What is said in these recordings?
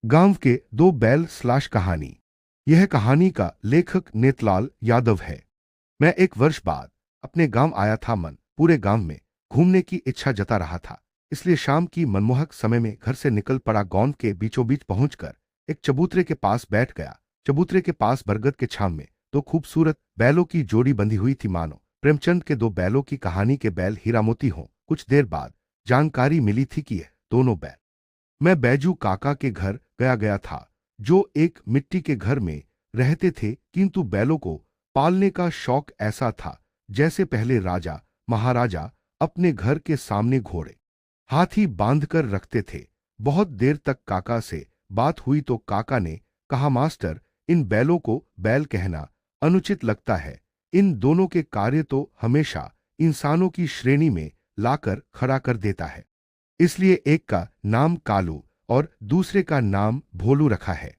गांव के दो बैल स्लैश कहानी। यह कहानी का लेखक नेतलाल यादव है। मैं एक वर्ष बाद अपने गांव आया था। मन पूरे गांव में घूमने की इच्छा जता रहा था, इसलिए शाम की मनमोहक समय में घर से निकल पड़ा। गांव के बीचों बीच पहुंचकर एक चबूतरे के पास बैठ गया। चबूतरे के पास बरगद के छांव में दो खूबसूरत बैलों की जोड़ी बंधी हुई थी, मानो प्रेमचंद के दो बैलों की कहानी के बैल हीरा मोती हों। कुछ देर बाद जानकारी मिली थी कि यह दोनों बैल मैं बैजू काका के घर गया था, जो एक मिट्टी के घर में रहते थे, किंतु बैलों को पालने का शौक ऐसा था जैसे पहले राजा महाराजा अपने घर के सामने घोड़े हाथी बांधकर रखते थे। बहुत देर तक काका से बात हुई तो काका ने कहा, मास्टर, इन बैलों को बैल कहना अनुचित लगता है। इन दोनों के कार्य तो हमेशा इंसानों की श्रेणी में लाकर खड़ा कर देता है, इसलिए एक का नाम कालू और दूसरे का नाम भोलू रखा है।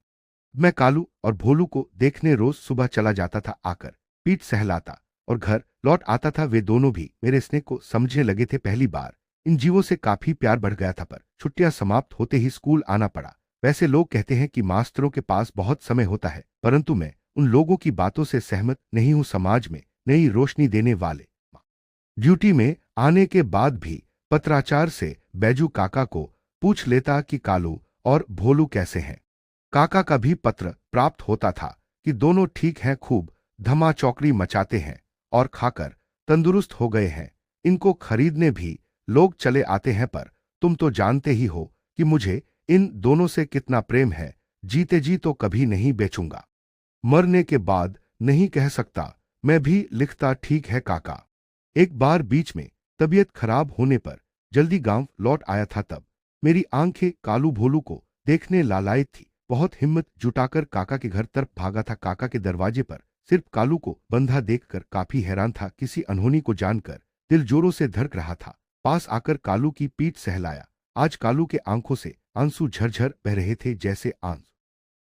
मैं कालू और भोलू को देखने रोज सुबह चला जाता था। आकर पीठ सहलाता और घर लौट आता था। वे दोनों भी मेरे स्नेह को समझने लगे थे। पहली बार इन जीवों से काफी प्यार बढ़ गया था, पर छुट्टियां समाप्त होते ही स्कूल आना पड़ा। वैसे लोग कहते हैं कि मास्टरों के पास बहुत समय होता है, परंतु मैं उन लोगों की बातों से सहमत नहीं हूं। समाज में नई रोशनी देने वाले ड्यूटी में आने के बाद भी पत्राचार से बैजू काका को पूछ लेता कि कालू और भोलू कैसे हैं। काका का भी पत्र प्राप्त होता था कि दोनों ठीक हैं, खूब धमाचौकड़ी मचाते हैं और खाकर तंदुरुस्त हो गए हैं। इनको खरीदने भी लोग चले आते हैं, पर तुम तो जानते ही हो कि मुझे इन दोनों से कितना प्रेम है। जीते जी तो कभी नहीं बेचूंगा, मरने के बाद नहीं कह सकता। मैं भी लिखता, ठीक है काका। एक बार बीच में तबीयत खराब होने पर जल्दी गांव लौट आया था, तब मेरी आंखें कालू भोलू को देखने लालायित थी। बहुत हिम्मत जुटाकर काका के घर तरफ भागा था। काका के दरवाजे पर सिर्फ कालू को बंधा देखकर काफी हैरान था। किसी अनहोनी को जानकर दिल जोरों से धड़क रहा था। पास आकर कालू की पीठ सहलाया। आज कालू के आंखों से आंसू झरझर बह रहे थे, जैसे आंसू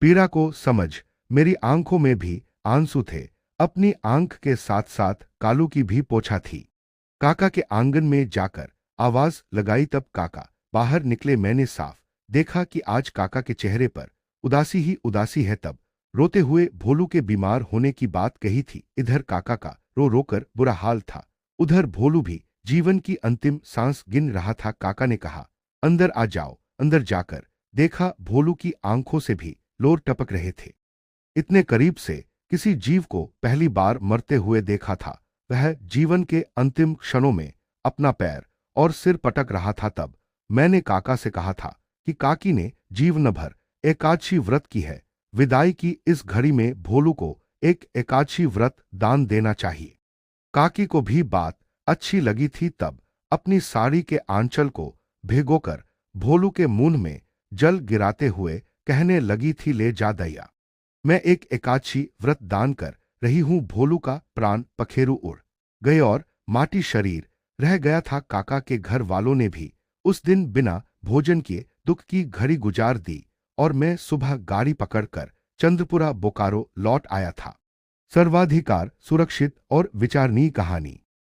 पीड़ा को समझ मेरी आंखों में भी आंसू थे। अपनी आंख के साथ साथ कालू की भी पोछा थी। काका के आंगन में जाकर आवाज लगाई, तब काका बाहर निकले। मैंने साफ देखा कि आज काका के चेहरे पर उदासी ही उदासी है। तब रोते हुए भोलू के बीमार होने की बात कही थी। इधर काका का रो रोकर बुरा हाल था, उधर भोलू भी जीवन की अंतिम सांस गिन रहा था। काका ने कहा, अंदर आ जाओ। अंदर जाकर देखा, भोलू की आंखों से भी लोर टपक रहे थे। इतने करीब से किसी जीव को पहली बार मरते हुए देखा था। वह जीवन के अंतिम क्षणों में अपना पैर और सिर पटक रहा था। तब मैंने काका से कहा था कि काकी ने जीवन भर एकादशी व्रत की है। विदाई की इस घड़ी में भोलू को एक एकादशी व्रत दान देना चाहिए। काकी को भी बात अच्छी लगी थी। तब अपनी साड़ी के आंचल को भिगोकर भोलू के मुंह में जल गिराते हुए कहने लगी थी, ले जा दैया, मैं एक एकादशी व्रत दान कर रही हूं। भोलू का प्राण पखेरु उड़ गए और माटी शरीर रह गया था। काका के घर वालों ने भी उस दिन बिना भोजन किए दुख की घड़ी गुजार दी और मैं सुबह गाड़ी पकड़कर चंद्रपुरा बोकारो लौट आया था। सर्वाधिकार सुरक्षित और विचारणीय कहानी।